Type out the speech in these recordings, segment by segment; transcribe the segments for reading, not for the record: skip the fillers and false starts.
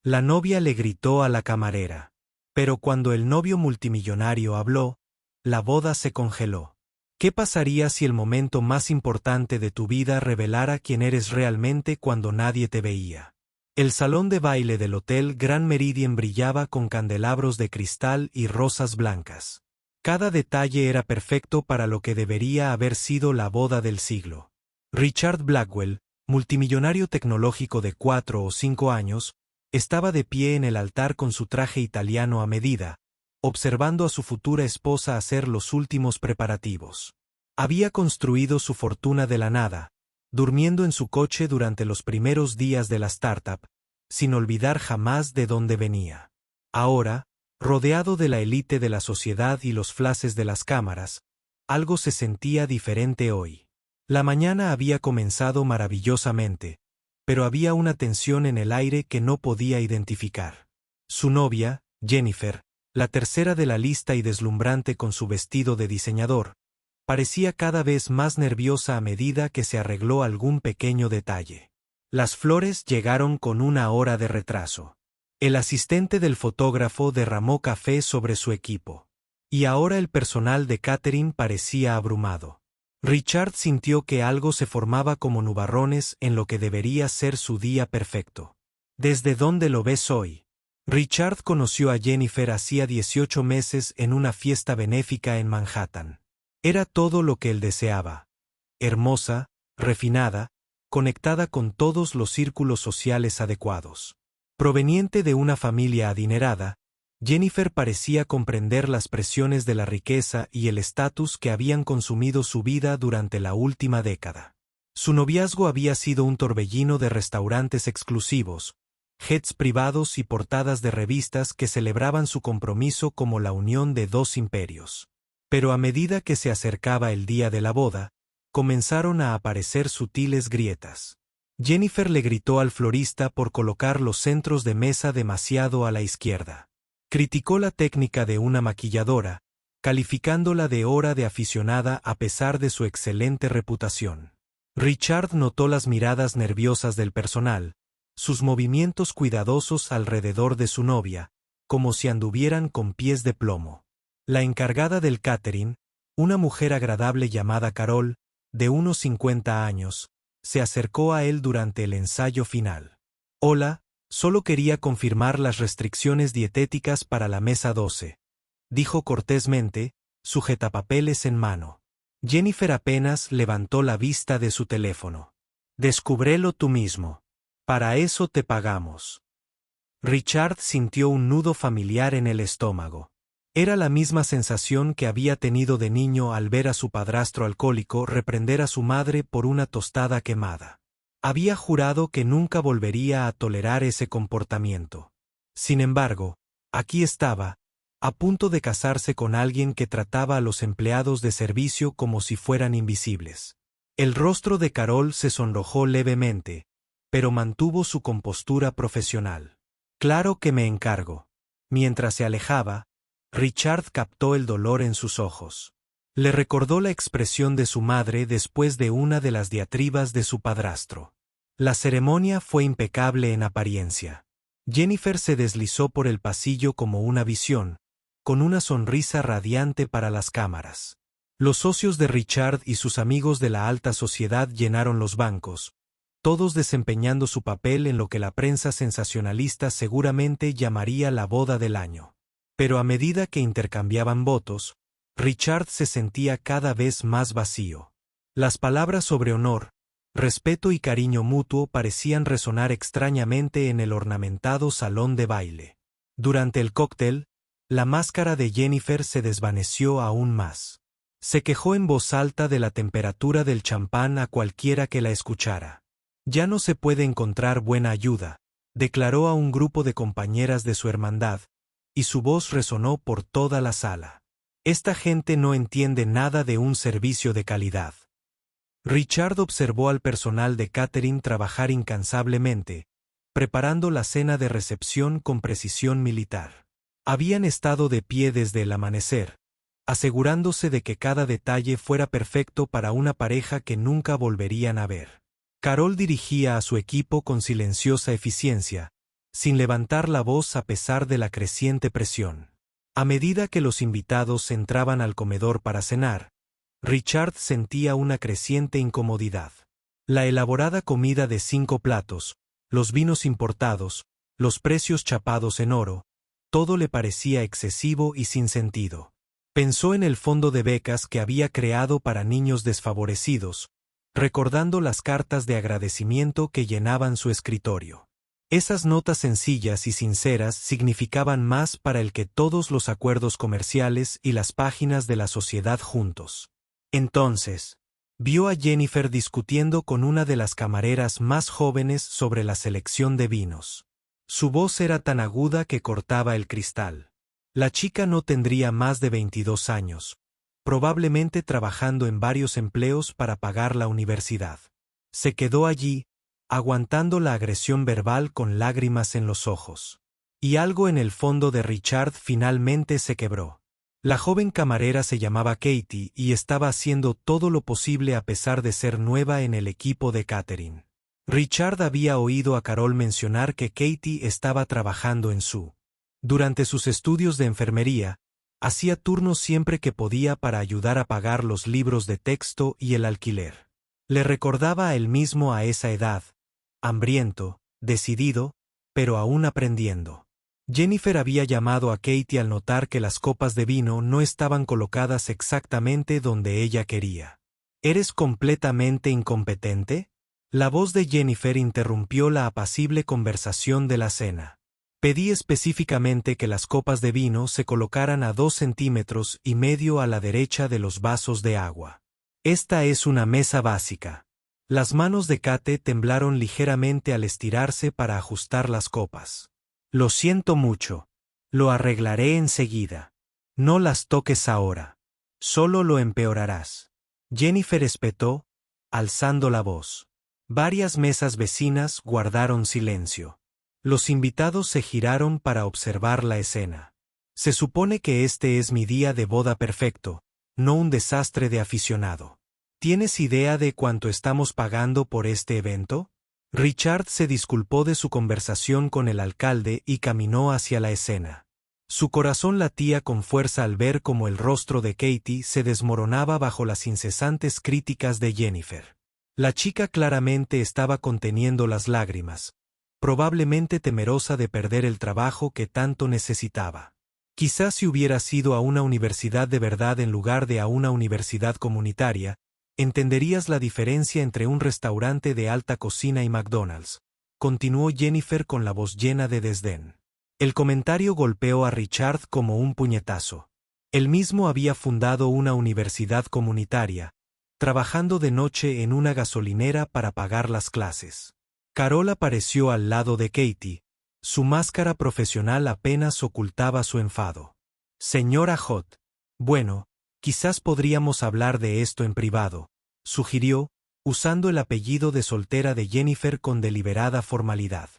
La novia le gritó a la camarera. Pero cuando el novio multimillonario habló, la boda se congeló. ¿Qué pasaría si el momento más importante de tu vida revelara quién eres realmente cuando nadie te veía? El salón de baile del Hotel Grand Meridien brillaba con candelabros de cristal y rosas blancas. Cada detalle era perfecto para lo que debería haber sido la boda del siglo. Richard Blackwell, multimillonario tecnológico de 4 o 5 años, estaba de pie en el altar con su traje italiano a medida, observando a su futura esposa hacer los últimos preparativos. Había construido su fortuna de la nada, durmiendo en su coche durante los primeros días de la startup, sin olvidar jamás de dónde venía. Ahora, rodeado de la élite de la sociedad y los flashes de las cámaras, algo se sentía diferente hoy. La mañana había comenzado maravillosamente, pero había una tensión en el aire que no podía identificar. Su novia, Jennifer, la tercera de la lista y deslumbrante con su vestido de diseñador, parecía cada vez más nerviosa a medida que se arregló algún pequeño detalle. Las flores llegaron con 1 hora de retraso. El asistente del fotógrafo derramó café sobre su equipo. Y ahora el personal de catering parecía abrumado. Richard sintió que algo se formaba como nubarrones en lo que debería ser su día perfecto. ¿Desde dónde lo ves hoy? Richard conoció a Jennifer hacía 18 meses en una fiesta benéfica en Manhattan. Era todo lo que él deseaba. Hermosa, refinada, conectada con todos los círculos sociales adecuados. Proveniente de una familia adinerada, Jennifer parecía comprender las presiones de la riqueza y el estatus que habían consumido su vida durante la última década. Su noviazgo había sido un torbellino de restaurantes exclusivos, jets privados y portadas de revistas que celebraban su compromiso como la unión de dos imperios. Pero a medida que se acercaba el día de la boda, comenzaron a aparecer sutiles grietas. Jennifer le gritó al florista por colocar los centros de mesa demasiado a la izquierda. Criticó la técnica de una maquilladora, calificándola de hora de aficionada a pesar de su excelente reputación. Richard notó las miradas nerviosas del personal, sus movimientos cuidadosos alrededor de su novia, como si anduvieran con pies de plomo. La encargada del catering, una mujer agradable llamada Carol, de unos 50 años, se acercó a él durante el ensayo final. «Hola, solo quería confirmar las restricciones dietéticas para la mesa 12», dijo cortésmente, sujetapapeles en mano. Jennifer apenas levantó la vista de su teléfono. «Descúbrelo tú mismo. Para eso te pagamos». Richard sintió un nudo familiar en el estómago. Era la misma sensación que había tenido de niño al ver a su padrastro alcohólico reprender a su madre por una tostada quemada. Había jurado que nunca volvería a tolerar ese comportamiento. Sin embargo, aquí estaba, a punto de casarse con alguien que trataba a los empleados de servicio como si fueran invisibles. El rostro de Carol se sonrojó levemente, pero mantuvo su compostura profesional. «Claro que me encargo». Mientras se alejaba, Richard captó el dolor en sus ojos. Le recordó la expresión de su madre después de una de las diatribas de su padrastro. La ceremonia fue impecable en apariencia. Jennifer se deslizó por el pasillo como una visión, con una sonrisa radiante para las cámaras. Los socios de Richard y sus amigos de la alta sociedad llenaron los bancos, todos desempeñando su papel en lo que la prensa sensacionalista seguramente llamaría la boda del año. Pero a medida que intercambiaban votos, Richard se sentía cada vez más vacío. Las palabras sobre honor, respeto y cariño mutuo parecían resonar extrañamente en el ornamentado salón de baile. Durante el cóctel, la máscara de Jennifer se desvaneció aún más. Se quejó en voz alta de la temperatura del champán a cualquiera que la escuchara. «Ya no se puede encontrar buena ayuda», declaró a un grupo de compañeras de su hermandad, y su voz resonó por toda la sala. «Esta gente no entiende nada de un servicio de calidad». Richard observó al personal de catering trabajar incansablemente, preparando la cena de recepción con precisión militar. Habían estado de pie desde el amanecer, asegurándose de que cada detalle fuera perfecto para una pareja que nunca volverían a ver. Carol dirigía a su equipo con silenciosa eficiencia, sin levantar la voz a pesar de la creciente presión. A medida que los invitados entraban al comedor para cenar, Richard sentía una creciente incomodidad. La elaborada comida de 5 platos, los vinos importados, los precios chapados en oro, todo le parecía excesivo y sin sentido. Pensó en el fondo de becas que había creado para niños desfavorecidos, recordando las cartas de agradecimiento que llenaban su escritorio. Esas notas sencillas y sinceras significaban más para él que todos los acuerdos comerciales y las páginas de la sociedad juntos. Entonces, vio a Jennifer discutiendo con una de las camareras más jóvenes sobre la selección de vinos. Su voz era tan aguda que cortaba el cristal. La chica no tendría más de 22 años, probablemente trabajando en varios empleos para pagar la universidad. Se quedó allí, aguantando la agresión verbal con lágrimas en los ojos. Y algo en el fondo de Richard finalmente se quebró. La joven camarera se llamaba Katie y estaba haciendo todo lo posible a pesar de ser nueva en el equipo de catering. Richard había oído a Carol mencionar que Katie estaba trabajando en su. Durante sus estudios de enfermería, hacía turnos siempre que podía para ayudar a pagar los libros de texto y el alquiler. Le recordaba a él mismo a esa edad, hambriento, decidido, pero aún aprendiendo. Jennifer había llamado a Katie al notar que las copas de vino no estaban colocadas exactamente donde ella quería. ¿Eres completamente incompetente? La voz de Jennifer interrumpió la apacible conversación de la cena. Pedí específicamente que las copas de vino se colocaran a 2,5 centímetros a la derecha de los vasos de agua. Esta es una mesa básica. Las manos de Kate temblaron ligeramente al estirarse para ajustar las copas. Lo siento mucho. Lo arreglaré enseguida. No las toques ahora. Solo lo empeorarás. Jennifer espetó, alzando la voz. Varias mesas vecinas guardaron silencio. Los invitados se giraron para observar la escena. Se supone que este es mi día de boda perfecto, no un desastre de aficionado. ¿Tienes idea de cuánto estamos pagando por este evento? Richard se disculpó de su conversación con el alcalde y caminó hacia la escena. Su corazón latía con fuerza al ver cómo el rostro de Katie se desmoronaba bajo las incesantes críticas de Jennifer. La chica claramente estaba conteniendo las lágrimas, probablemente temerosa de perder el trabajo que tanto necesitaba. Quizás si hubiera sido a una universidad de verdad en lugar de a una universidad comunitaria, entenderías la diferencia entre un restaurante de alta cocina y McDonald's, continuó Jennifer con la voz llena de desdén. El comentario golpeó a Richard como un puñetazo. Él mismo había fundado una universidad comunitaria, trabajando de noche en una gasolinera para pagar las clases. Carol apareció al lado de Katie. Su máscara profesional apenas ocultaba su enfado. Señora Hot. Bueno, quizás podríamos hablar de esto en privado, sugirió, usando el apellido de soltera de Jennifer con deliberada formalidad.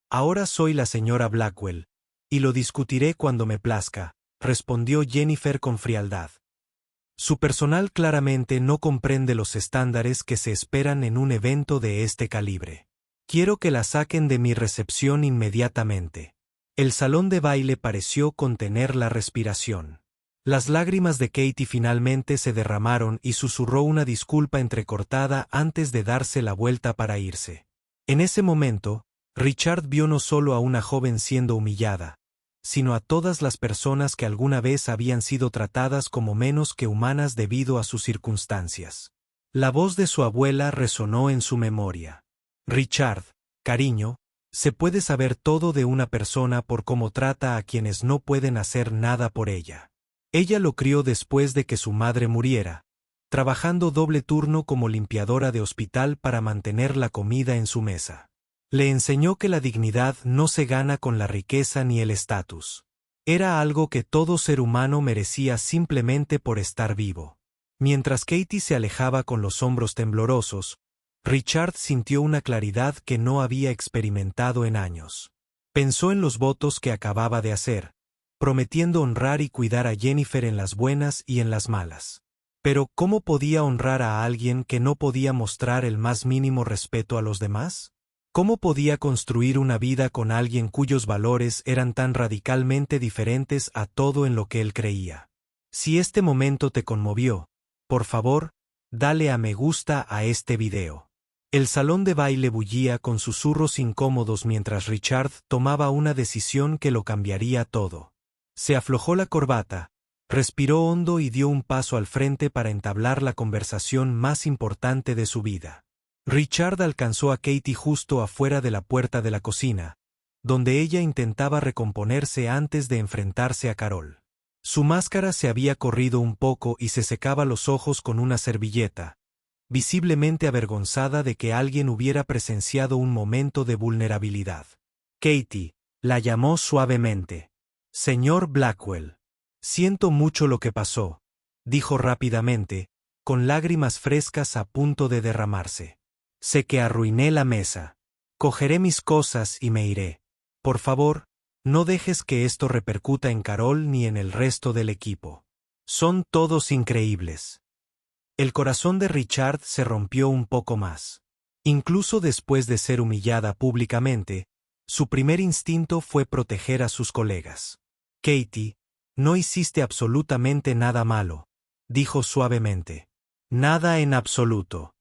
Ahora soy la señora Blackwell, y lo discutiré cuando me plazca, respondió Jennifer con frialdad. Su personal claramente no comprende los estándares que se esperan en un evento de este calibre. Quiero que la saquen de mi recepción inmediatamente. El salón de baile pareció contener la respiración. Las lágrimas de Katie finalmente se derramaron y susurró una disculpa entrecortada antes de darse la vuelta para irse. En ese momento, Richard vio no solo a una joven siendo humillada, sino a todas las personas que alguna vez habían sido tratadas como menos que humanas debido a sus circunstancias. La voz de su abuela resonó en su memoria. Richard, cariño, se puede saber todo de una persona por cómo trata a quienes no pueden hacer nada por ella. Ella lo crió después de que su madre muriera, trabajando doble turno como limpiadora de hospital para mantener la comida en su mesa. Le enseñó que la dignidad no se gana con la riqueza ni el estatus. Era algo que todo ser humano merecía simplemente por estar vivo. Mientras Katie se alejaba con los hombros temblorosos, Richard sintió una claridad que no había experimentado en años. Pensó en los votos que acababa de hacer, prometiendo honrar y cuidar a Jennifer en las buenas y en las malas. Pero, ¿cómo podía honrar a alguien que no podía mostrar el más mínimo respeto a los demás? ¿Cómo podía construir una vida con alguien cuyos valores eran tan radicalmente diferentes a todo en lo que él creía? Si este momento te conmovió, por favor, dale a me gusta a este video. El salón de baile bullía con susurros incómodos mientras Richard tomaba una decisión que lo cambiaría todo. Se aflojó la corbata, respiró hondo y dio un paso al frente para entablar la conversación más importante de su vida. Richard alcanzó a Katie justo afuera de la puerta de la cocina, donde ella intentaba recomponerse antes de enfrentarse a Carol. Su máscara se había corrido un poco y se secaba los ojos con una servilleta, visiblemente avergonzada de que alguien hubiera presenciado un momento de vulnerabilidad. Katie, la llamó suavemente. Señor Blackwell. Siento mucho lo que pasó, dijo rápidamente, con lágrimas frescas a punto de derramarse. Sé que arruiné la mesa. Cogeré mis cosas y me iré. Por favor, no dejes que esto repercuta en Carol ni en el resto del equipo. Son todos increíbles. El corazón de Richard se rompió un poco más. Incluso después de ser humillada públicamente, su primer instinto fue proteger a sus colegas. Katie, no hiciste absolutamente nada malo, dijo suavemente. Nada en absoluto.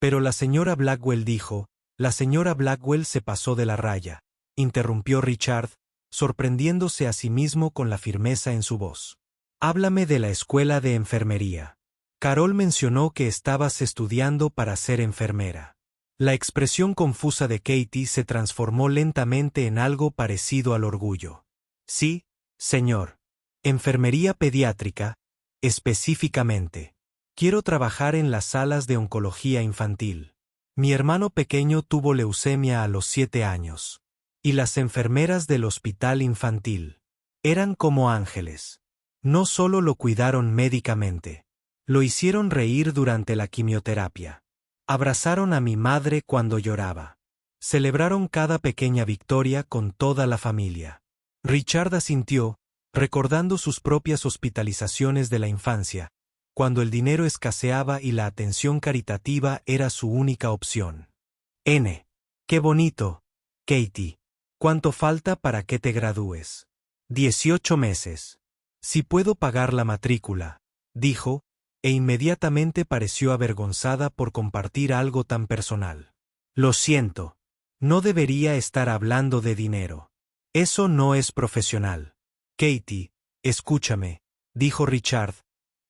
Pero la señora Blackwell dijo, la señora Blackwell se pasó de la raya, interrumpió Richard, sorprendiéndose a sí mismo con la firmeza en su voz. Háblame de la escuela de enfermería. Carol mencionó que estabas estudiando para ser enfermera. La expresión confusa de Katie se transformó lentamente en algo parecido al orgullo. Sí, señor. Enfermería pediátrica, específicamente. Quiero trabajar en las salas de oncología infantil. Mi hermano pequeño tuvo leucemia a los 7 años. Y las enfermeras del hospital infantil eran como ángeles. No solo lo cuidaron médicamente, lo hicieron reír durante la quimioterapia. Abrazaron a mi madre cuando lloraba. Celebraron cada pequeña victoria con toda la familia. Richard asintió, recordando sus propias hospitalizaciones de la infancia, cuando el dinero escaseaba y la atención caritativa era su única opción. ¡Qué bonito, Katie! ¿Cuánto falta para que te gradúes? 18 meses. Si puedo pagar la matrícula, dijo, e inmediatamente pareció avergonzada por compartir algo tan personal. Lo siento. No debería estar hablando de dinero. Eso no es profesional. Katie, escúchame, dijo Richard,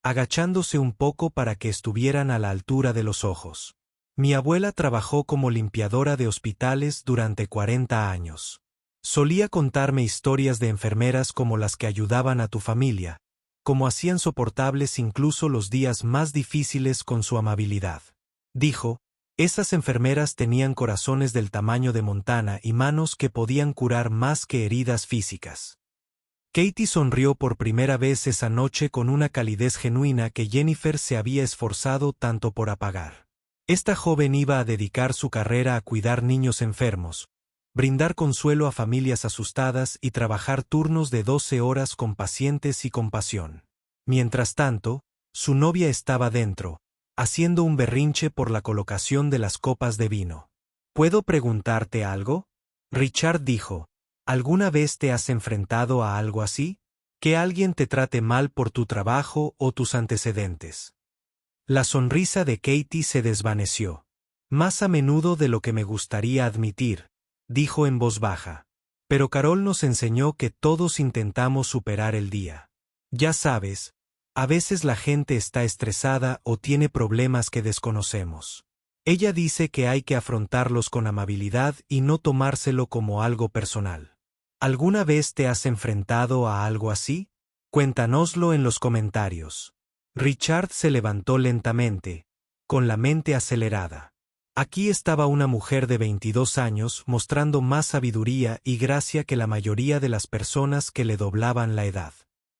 agachándose un poco para que estuvieran a la altura de los ojos. Mi abuela trabajó como limpiadora de hospitales durante 40 años. Solía contarme historias de enfermeras como las que ayudaban a tu familia, como hacían soportables incluso los días más difíciles con su amabilidad. Dijo, esas enfermeras tenían corazones del tamaño de Montana y manos que podían curar más que heridas físicas. Katie sonrió por primera vez esa noche con una calidez genuina que Jennifer se había esforzado tanto por apagar. Esta joven iba a dedicar su carrera a cuidar niños enfermos, brindar consuelo a familias asustadas y trabajar turnos de 12 horas con pacientes y compasión. Mientras tanto, su novia estaba dentro, haciendo un berrinche por la colocación de las copas de vino. ¿Puedo preguntarte algo? Richard dijo, ¿alguna vez te has enfrentado a algo así? ¿Que alguien te trate mal por tu trabajo o tus antecedentes? La sonrisa de Katie se desvaneció. Más a menudo de lo que me gustaría admitir, dijo en voz baja. Pero Carol nos enseñó que todos intentamos superar el día. Ya sabes, a veces la gente está estresada o tiene problemas que desconocemos. Ella dice que hay que afrontarlos con amabilidad y no tomárselo como algo personal. ¿Alguna vez te has enfrentado a algo así? Cuéntanoslo en los comentarios. Richard se levantó lentamente, con la mente acelerada. Aquí estaba una mujer de 22 años mostrando más sabiduría y gracia que la mayoría de las personas que le doblaban la edad.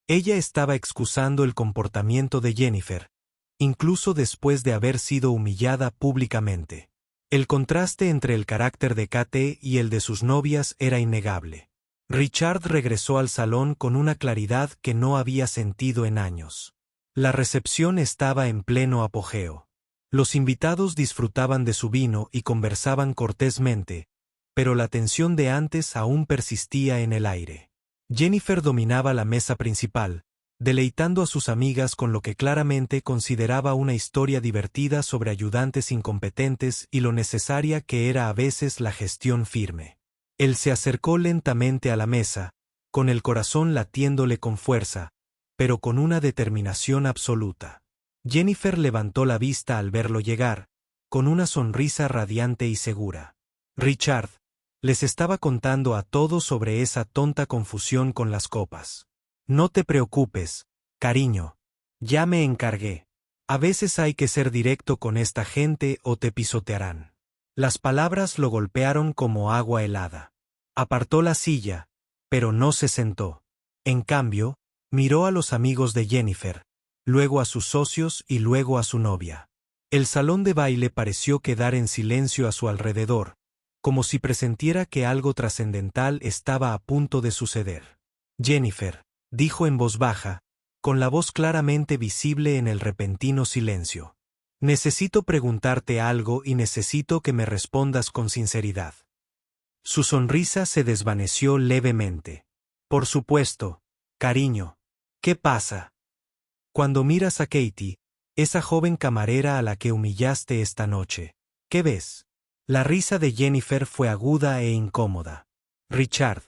Ella estaba excusando el comportamiento de Jennifer, incluso después de haber sido humillada públicamente. El contraste entre el carácter de Kate y el de sus novias era innegable. Richard regresó al salón con una claridad que no había sentido en años. La recepción estaba en pleno apogeo. Los invitados disfrutaban de su vino y conversaban cortésmente, pero la tensión de antes aún persistía en el aire. Jennifer dominaba la mesa principal, deleitando a sus amigas con lo que claramente consideraba una historia divertida sobre ayudantes incompetentes y lo necesaria que era a veces la gestión firme. Él se acercó lentamente a la mesa, con el corazón latiéndole con fuerza, pero con una determinación absoluta. Jennifer levantó la vista al verlo llegar, con una sonrisa radiante y segura. Richard les estaba contando a todos sobre esa tonta confusión con las copas. No te preocupes, cariño. Ya me encargué. A veces hay que ser directo con esta gente o te pisotearán. Las palabras lo golpearon como agua helada. Apartó la silla, pero no se sentó. En cambio, miró a los amigos de Jennifer, luego a sus socios y luego a su novia. El salón de baile pareció quedar en silencio a su alrededor, como si presintiera que algo trascendental estaba a punto de suceder. Jennifer, dijo en voz baja, con la voz claramente visible en el repentino silencio. Necesito preguntarte algo y necesito que me respondas con sinceridad. Su sonrisa se desvaneció levemente. Por supuesto, cariño. ¿Qué pasa? Cuando miras a Katie, esa joven camarera a la que humillaste esta noche, ¿qué ves? La risa de Jennifer fue aguda e incómoda. Richard,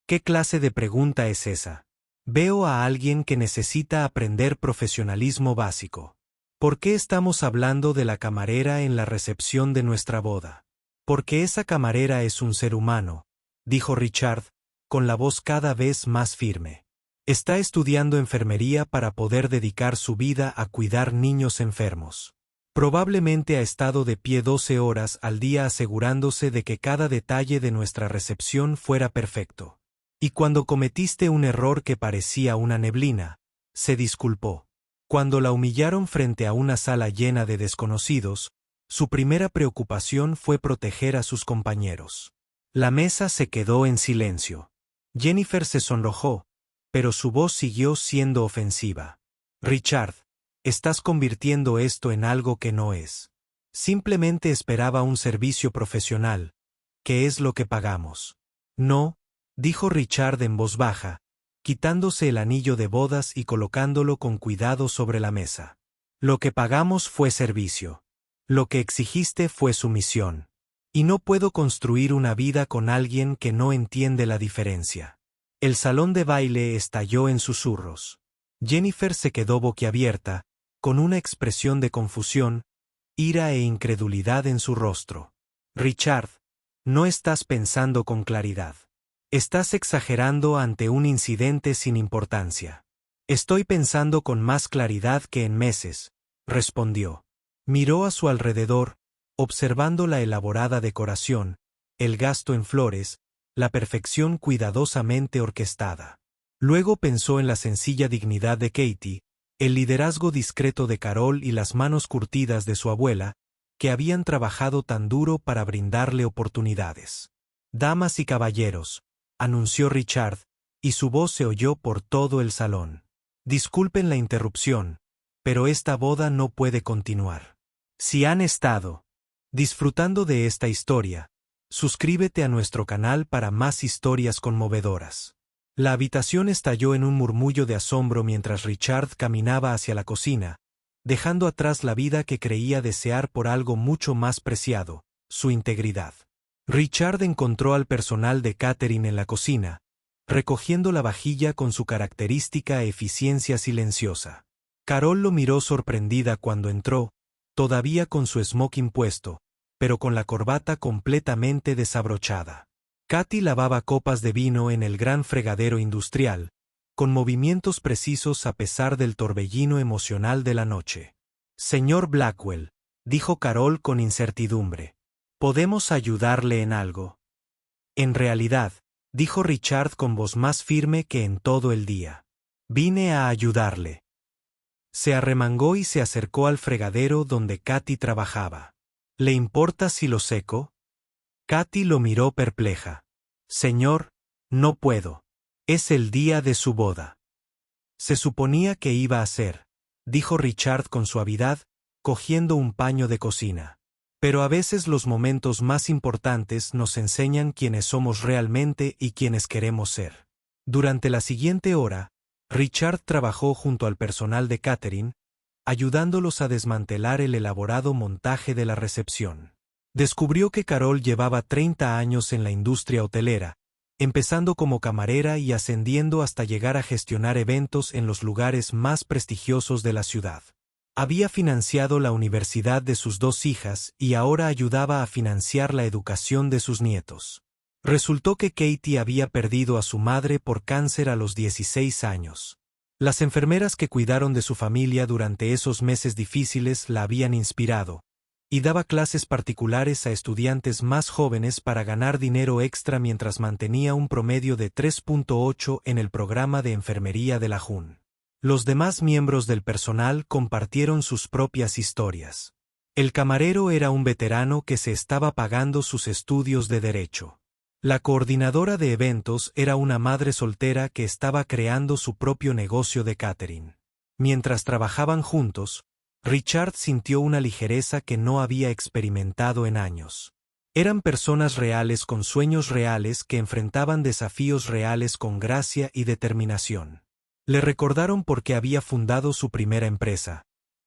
¿qué clase de pregunta es esa? Veo a alguien que necesita aprender profesionalismo básico. ¿Por qué estamos hablando de la camarera en la recepción de nuestra boda? Porque esa camarera es un ser humano, dijo Richard, con la voz cada vez más firme. Está estudiando enfermería para poder dedicar su vida a cuidar niños enfermos. Probablemente ha estado de pie 12 horas al día asegurándose de que cada detalle de nuestra recepción fuera perfecto. Y cuando cometiste un error que parecía una neblina, se disculpó. Cuando la humillaron frente a una sala llena de desconocidos, su primera preocupación fue proteger a sus compañeros. La mesa se quedó en silencio. Jennifer se sonrojó, pero su voz siguió siendo ofensiva. Richard, estás convirtiendo esto en algo que no es. Simplemente esperaba un servicio profesional, que es lo que pagamos. No, dijo Richard en voz baja, quitándose el anillo de bodas y colocándolo con cuidado sobre la mesa. Lo que pagamos fue servicio. Lo que exigiste fue sumisión. Y no puedo construir una vida con alguien que no entiende la diferencia. El salón de baile estalló en susurros. Jennifer se quedó boquiabierta, con una expresión de confusión, ira e incredulidad en su rostro. Richard, no estás pensando con claridad. Estás exagerando ante un incidente sin importancia. Estoy pensando con más claridad que en meses, respondió. Miró a su alrededor, observando la elaborada decoración, el gasto en flores, la perfección cuidadosamente orquestada. Luego pensó en la sencilla dignidad de Katie, el liderazgo discreto de Carol y las manos curtidas de su abuela, que habían trabajado tan duro para brindarle oportunidades. Damas y caballeros, anunció Richard, y su voz se oyó por todo el salón. Disculpen la interrupción, pero esta boda no puede continuar. Si han estado disfrutando de esta historia, suscríbete a nuestro canal para más historias conmovedoras. La habitación estalló en un murmullo de asombro mientras Richard caminaba hacia la cocina, dejando atrás la vida que creía desear por algo mucho más preciado, su integridad. Richard encontró al personal de catering en la cocina, recogiendo la vajilla con su característica eficiencia silenciosa. Carol lo miró sorprendida cuando entró, todavía con su smoking puesto, pero con la corbata completamente desabrochada. Katy lavaba copas de vino en el gran fregadero industrial, con movimientos precisos a pesar del torbellino emocional de la noche. Señor Blackwell, dijo Carol con incertidumbre, ¿podemos ayudarle en algo? En realidad, dijo Richard con voz más firme que en todo el día. Vine a ayudarle. Se arremangó y se acercó al fregadero donde Katy trabajaba. ¿Le importa si lo seco? Katy lo miró perpleja. Señor, no puedo. Es el día de su boda. Se suponía que iba a ser, dijo Richard con suavidad, cogiendo un paño de cocina. Pero a veces los momentos más importantes nos enseñan quiénes somos realmente y quiénes queremos ser. Durante la siguiente hora, Richard trabajó junto al personal de catering, ayudándolos a desmantelar el elaborado montaje de la recepción. Descubrió que Carol llevaba 30 años en la industria hotelera, empezando como camarera y ascendiendo hasta llegar a gestionar eventos en los lugares más prestigiosos de la ciudad. Había financiado la universidad de sus 2 hijas y ahora ayudaba a financiar la educación de sus nietos. Resultó que Katie había perdido a su madre por cáncer a los 16 años. Las enfermeras que cuidaron de su familia durante esos meses difíciles la habían inspirado, y daba clases particulares a estudiantes más jóvenes para ganar dinero extra mientras mantenía un promedio de 3.8 en el programa de enfermería de la JUN. Los demás miembros del personal compartieron sus propias historias. El camarero era un veterano que se estaba pagando sus estudios de derecho. La coordinadora de eventos era una madre soltera que estaba creando su propio negocio de catering. Mientras trabajaban juntos, Richard sintió una ligereza que no había experimentado en años. Eran personas reales con sueños reales que enfrentaban desafíos reales con gracia y determinación. Le recordaron por qué había fundado su primera empresa,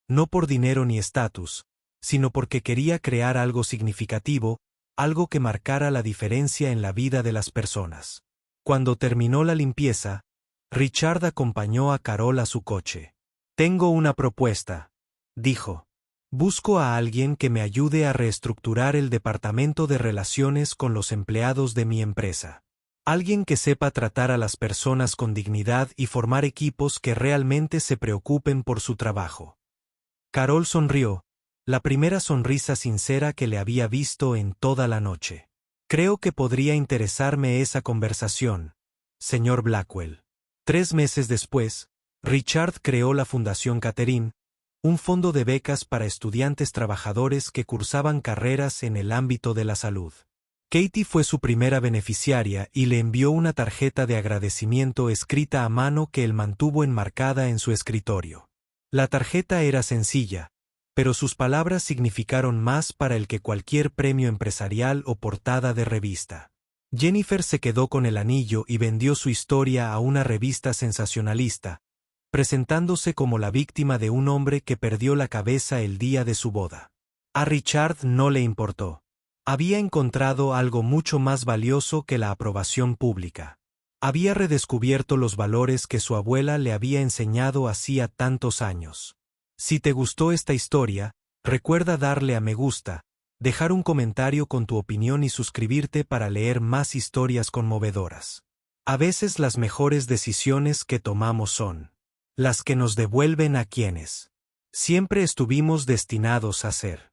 no por dinero ni estatus, sino porque quería crear algo significativo, algo que marcara la diferencia en la vida de las personas. Cuando terminó la limpieza, Richard acompañó a Carol a su coche. «Tengo una propuesta», dijo. «Busco a alguien que me ayude a reestructurar el departamento de relaciones con los empleados de mi empresa. Alguien que sepa tratar a las personas con dignidad y formar equipos que realmente se preocupen por su trabajo». Carol sonrió, la primera sonrisa sincera que le había visto en toda la noche. «Creo que podría interesarme esa conversación, señor Blackwell». 3 meses después, Richard creó la Fundación Catherine, un fondo de becas para estudiantes trabajadores que cursaban carreras en el ámbito de la salud. Katie fue su primera beneficiaria y le envió una tarjeta de agradecimiento escrita a mano que él mantuvo enmarcada en su escritorio. La tarjeta era sencilla, pero sus palabras significaron más para él que cualquier premio empresarial o portada de revista. Jennifer se quedó con el anillo y vendió su historia a una revista sensacionalista, presentándose como la víctima de un hombre que perdió la cabeza el día de su boda. A Richard no le importó. Había encontrado algo mucho más valioso que la aprobación pública. Había redescubierto los valores que su abuela le había enseñado hacía tantos años. Si te gustó esta historia, recuerda darle a me gusta, dejar un comentario con tu opinión y suscribirte para leer más historias conmovedoras. A veces las mejores decisiones que tomamos son las que nos devuelven a quienes siempre estuvimos destinados a ser.